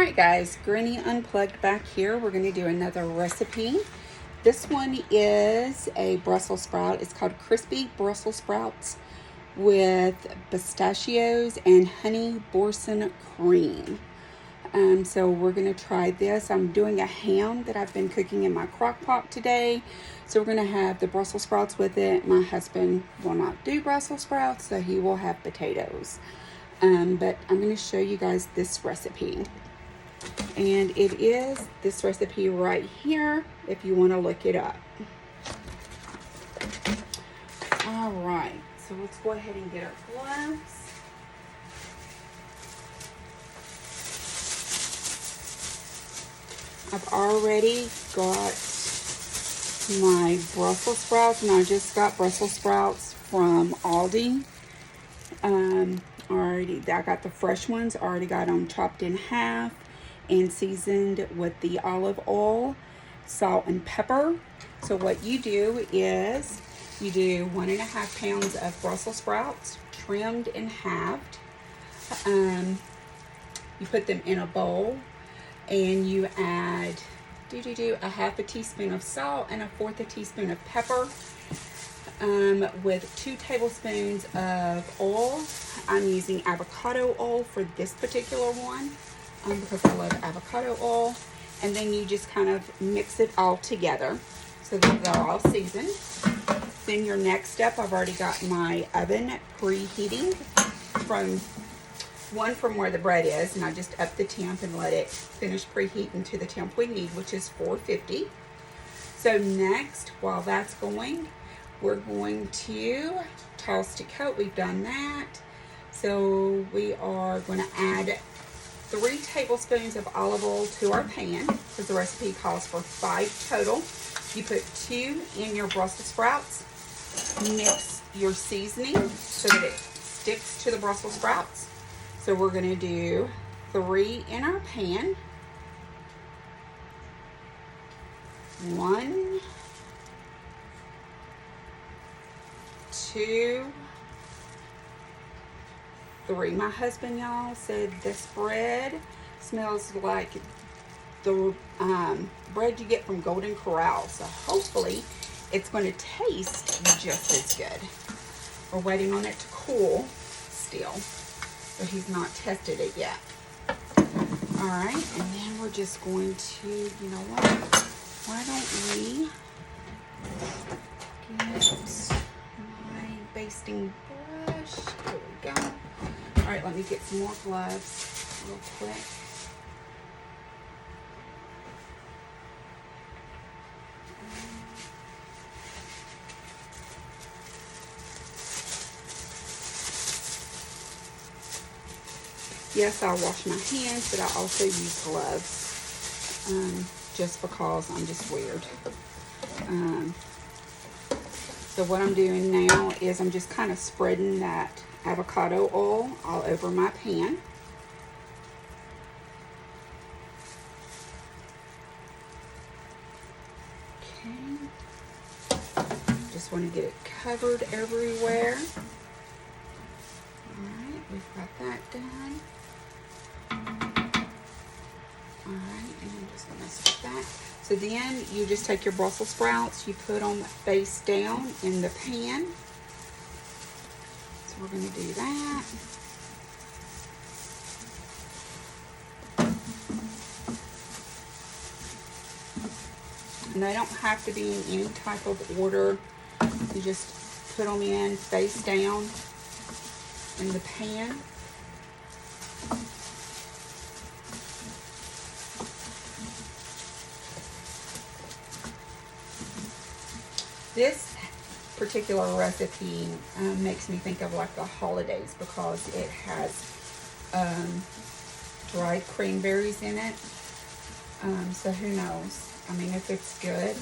Alright guys, Granny Unplugged back here. We're going to do another recipe. This one is a Brussels sprout. It's called crispy Brussels sprouts with pistachios and Honey-Boursin cream. So we're going to try this. I'm doing a ham that I've been cooking in my crock pot today. So we're going to have the Brussels sprouts with it. My husband will not do Brussels sprouts, so he will have potatoes. But I'm going to show you guys this recipe. And it is this recipe right here if you want to look it up. All right, so let's go ahead and get our gloves. I've already got my Brussels sprouts, and I just got Brussels sprouts from Aldi. I got the fresh ones, already got them chopped in half and seasoned with the olive oil, salt, and pepper. So what you do is you do 1.5 pounds of Brussels sprouts, trimmed and halved. You put them in a bowl and you add a 1/2 teaspoon of salt and 1/4 teaspoon of pepper, with 2 tablespoons of oil. I'm using avocado oil for this particular one because I love avocado oil. And then you just kind of mix it all together so that they're all seasoned. Then your next step, I've already got my oven preheating from where the bread is, and I just up the temp and let it finish preheating to the temp we need, which is 450. So next, while that's going, we're going to toss to coat. We've done that. So we are going to add 3 tablespoons of olive oil to our pan, because the recipe calls for 5 total. You put 2 in your Brussels sprouts. Mix your seasoning so that it sticks to the Brussels sprouts. So we're going to do 3 in our pan. 1, 2, 3. My husband, y'all, said this bread smells like the bread you get from Golden Corral. So hopefully it's going to taste just as good. We're waiting on it to cool still, so he's not tested it yet. All right, and then we're just going to, you know what? Why don't we get my basting brush? There we go. All right, let me get some more gloves real quick. Yes, I wash my hands, but I also use gloves just because I'm just weird. So what I'm doing now is I'm just kind of spreading that avocado oil all over my pan. Okay. Just want to get it covered everywhere. Alright, we've got that done. Alright, and I'm just going to set that. So then you just take your Brussels sprouts, you put them face down in the pan. So we're going to do that. And they don't have to be in any type of order. You just put them in face down in the pan. This particular recipe makes me think of like the holidays because it has dried cranberries in it. So who knows? I mean, if it's good,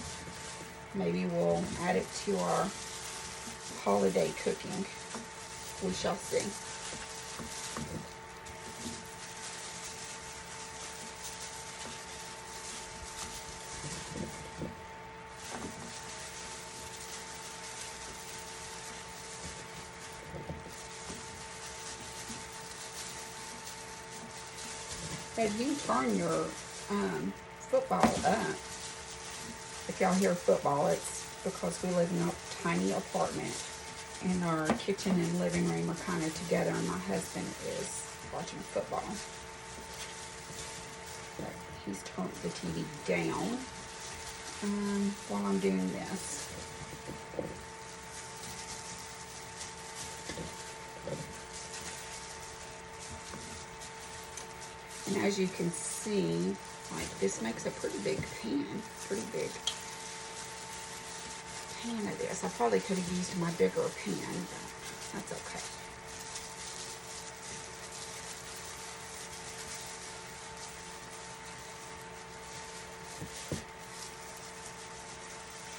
maybe we'll add it to our holiday cooking. We shall see. ahead, you turn your football up. If y'all hear football, it's because we live in a tiny apartment and our kitchen and living room are kind of together, and my husband is watching football. But he's turned the TV down while I'm doing this. And as you can see, like, this makes a pretty big pan, of this. I probably could have used my bigger pan, but that's okay.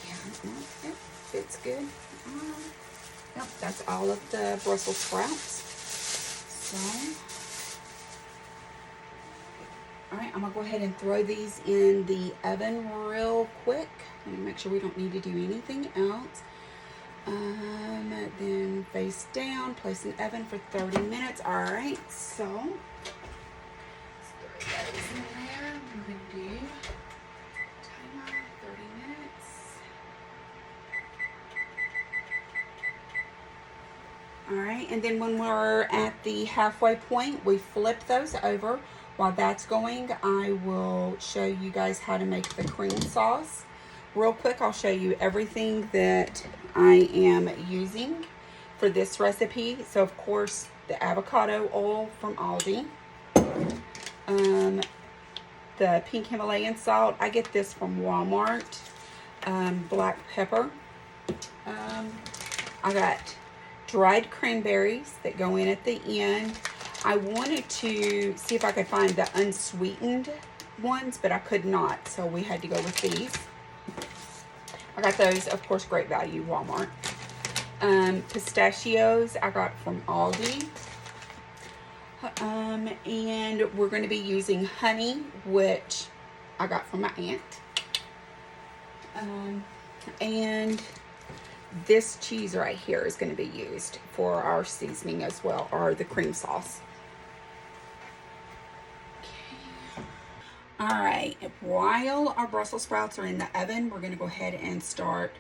Yeah, no, it fits good. Yep, that's all of the Brussels sprouts. So, all right, I'm gonna go ahead and throw these in the oven real quick. Let me make sure we don't need to do anything else. Then face down, place in the oven for 30 minutes. All right, so let's throw those in there. We're gonna do timer 30 minutes. All right, and then when we're at the halfway point, we flip those over. While that's going, I will show you guys how to make the cream sauce. Real quick, I'll show you everything that I am using for this recipe. So, of course, the avocado oil from Aldi. The pink Himalayan salt, I get this from Walmart. Black pepper. I got dried cranberries that go in at the end. I wanted to see if I could find the unsweetened ones, but I could not, so we had to go with these. I got those, of course, great value, Walmart. Pistachios I got from Aldi. And we're going to be using honey, which I got from my aunt. And this cheese right here is going to be used for our seasoning as well, or the cream sauce. All right, while our Brussels sprouts are in the oven, we're going to go ahead and start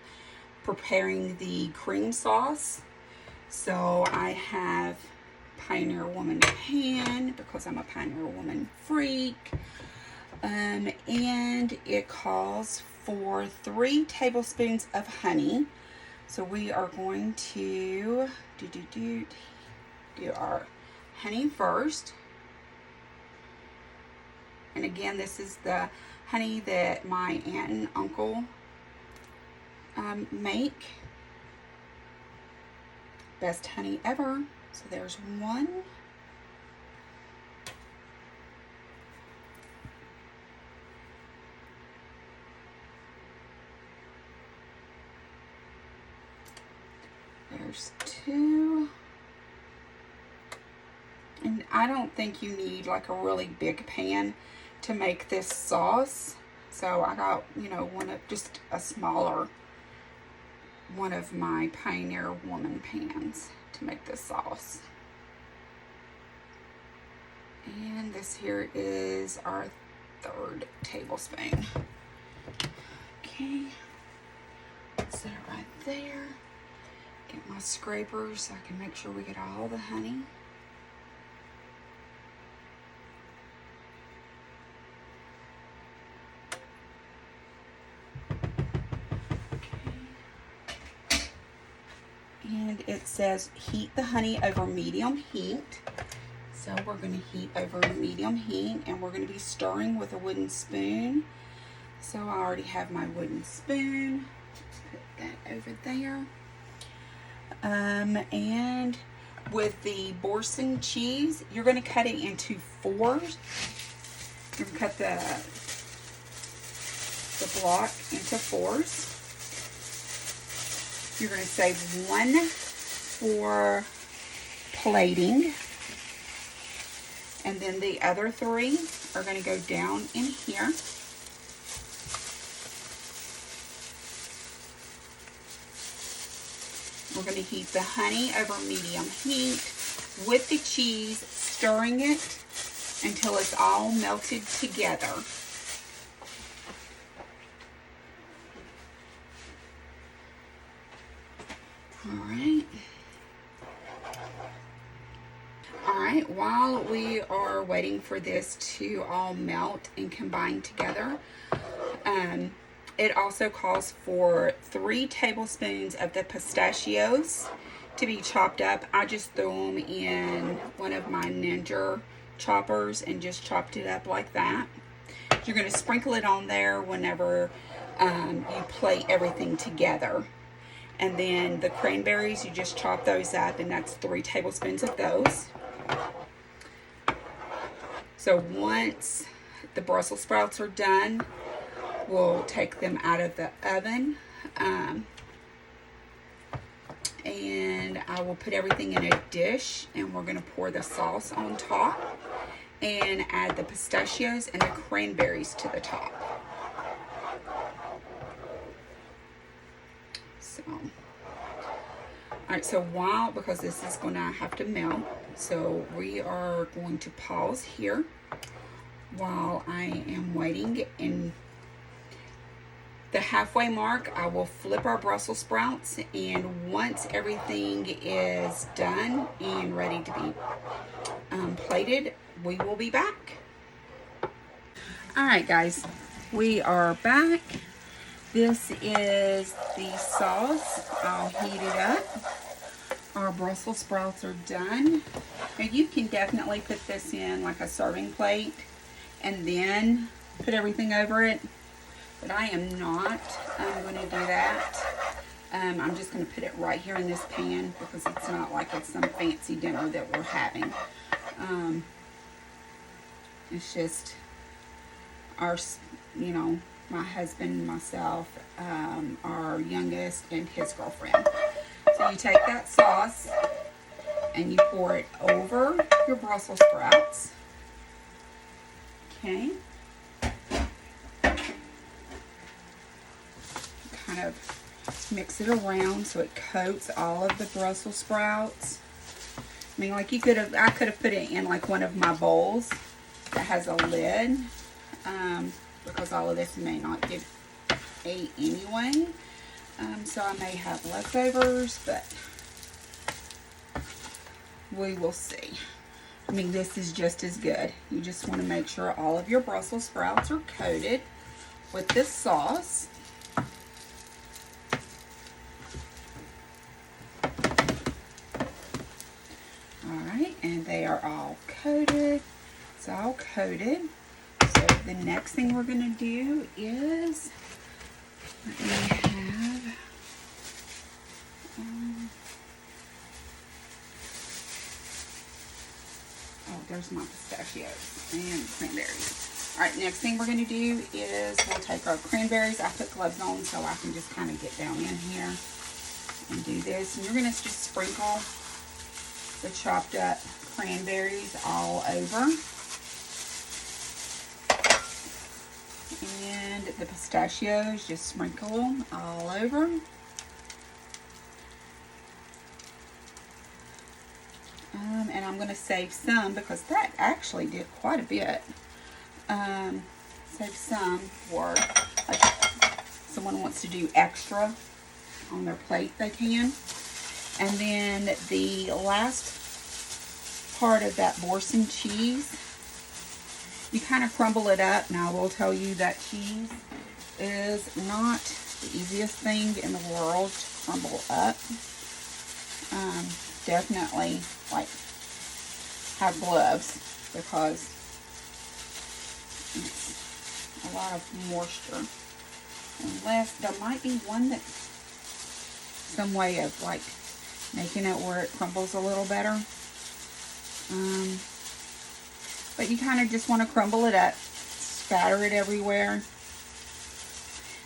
preparing the cream sauce. So I have Pioneer Woman pan because I'm a Pioneer Woman freak. And it calls for 3 tablespoons of honey. So we are going to do our honey first. And again, this is the honey that my aunt and uncle make. Best honey ever. So there's 1. There's 2. And I don't think you need like a really big pan to make this sauce. So I got, just a smaller one of my Pioneer Woman pans to make this sauce. And this here is our 3rd tablespoon. Okay, set it right there. Get my scraper so I can make sure we get all the honey. And it says heat the honey over medium heat. So we're going to heat over medium heat, and we're going to be stirring with a wooden spoon. So I already have my wooden spoon. Put that over there. And with the Boursin cheese, you're going to cut it into 4s. You're going to cut the block into 4s. You're going to save 1 for plating. And then the other 3 are going to go down in here. We're going to heat the honey over medium heat with the cheese, stirring it until it's all melted together. Alright, while we are waiting for this to all melt and combine together, it also calls for 3 tablespoons of the pistachios to be chopped up. I just threw them in one of my Ninja choppers and just chopped it up like that. You're going to sprinkle it on there whenever you plate everything together. And then the cranberries, you just chop those up, and that's 3 tablespoons of those. So once the Brussels sprouts are done, we'll take them out of the oven. And I will put everything in a dish, and we're going to pour the sauce on top and add the pistachios and the cranberries to the top. So, alright, so because this is going to have to melt, so we are going to pause here while I am waiting. In the halfway mark, I will flip our Brussels sprouts, and once everything is done and ready to be plated, we will be back. Alright guys, we are back. This is the sauce. I'll heat it up. Our Brussels sprouts are done. Now you can definitely put this in like a serving plate and then put everything over it, but I am not going to do that. I'm just going to put it right here in this pan because it's not like it's some fancy dinner that we're having. It's just our, my husband, myself, our youngest, and his girlfriend. So you take that sauce and you pour it over your Brussels sprouts. Okay. Kind of mix it around so it coats all of the Brussels sprouts. I mean, like I could have put it in like one of my bowls that has a lid, because all of this may not get ate anyway. So I may have leftovers, but we will see. I mean, this is just as good. You just want to make sure all of your Brussels sprouts are coated with this sauce. Alright, and they are all coated. It's all coated. So the next thing we're going to do is, let me have, there's my pistachios and cranberries. Alright, next thing we're going to do is we'll take our cranberries. I put gloves on so I can just kind of get down in here and do this. And you're going to just sprinkle the chopped up cranberries all over. And the pistachios, just sprinkle them all over. And I'm going to save some because that actually did quite a bit. Save some for, like, someone wants to do extra on their plate, they can. And then the last part of that Boursin cheese, you kind of crumble it up. Now, I will tell you that cheese is not the easiest thing in the world to crumble up. Definitely, like, have gloves because it's a lot of moisture. Unless there might be one that, some way of, like, making it where it crumbles a little better. But you kind of just want to crumble it up, scatter it everywhere,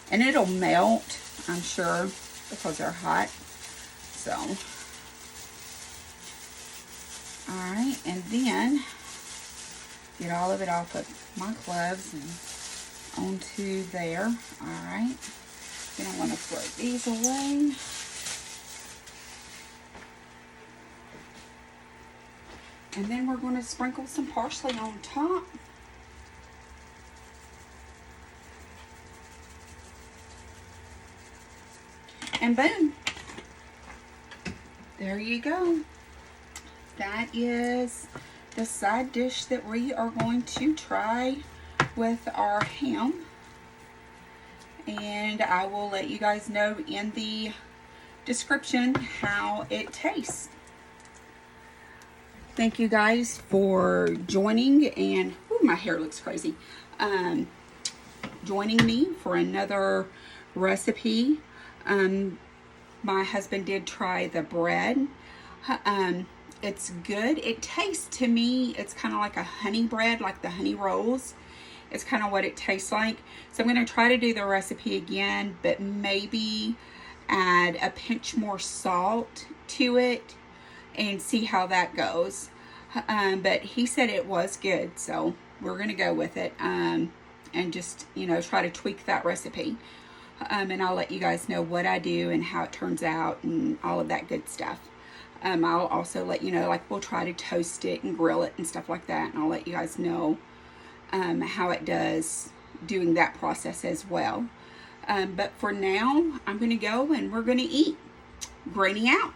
and it'll melt, I'm sure, because they're hot. So, alright, and then get all of it off of my gloves and onto there. Alright, then I want to throw these away. And then we're going to sprinkle some parsley on top. And boom. There you go. That is the side dish that we are going to try with our ham. And I will let you guys know in the description how it tastes. Thank you guys for joining, and ooh, my hair looks crazy. Joining me for another recipe. My husband did try the bread. It's good. It tastes, to me, it's kind of like a honey bread, like the honey rolls. It's kind of what it tastes like. So I'm going to try to do the recipe again, but maybe add a pinch more salt to it and see how that goes. But he said it was good, so we're going to go with it, and just, you know, try to tweak that recipe. And I'll let you guys know what I do and how it turns out and all of that good stuff. I'll also let you know, like, we'll try to toast it and grill it and stuff like that, and I'll let you guys know how it does doing that process as well. But for now, I'm going to go and we're going to eat. Graining out.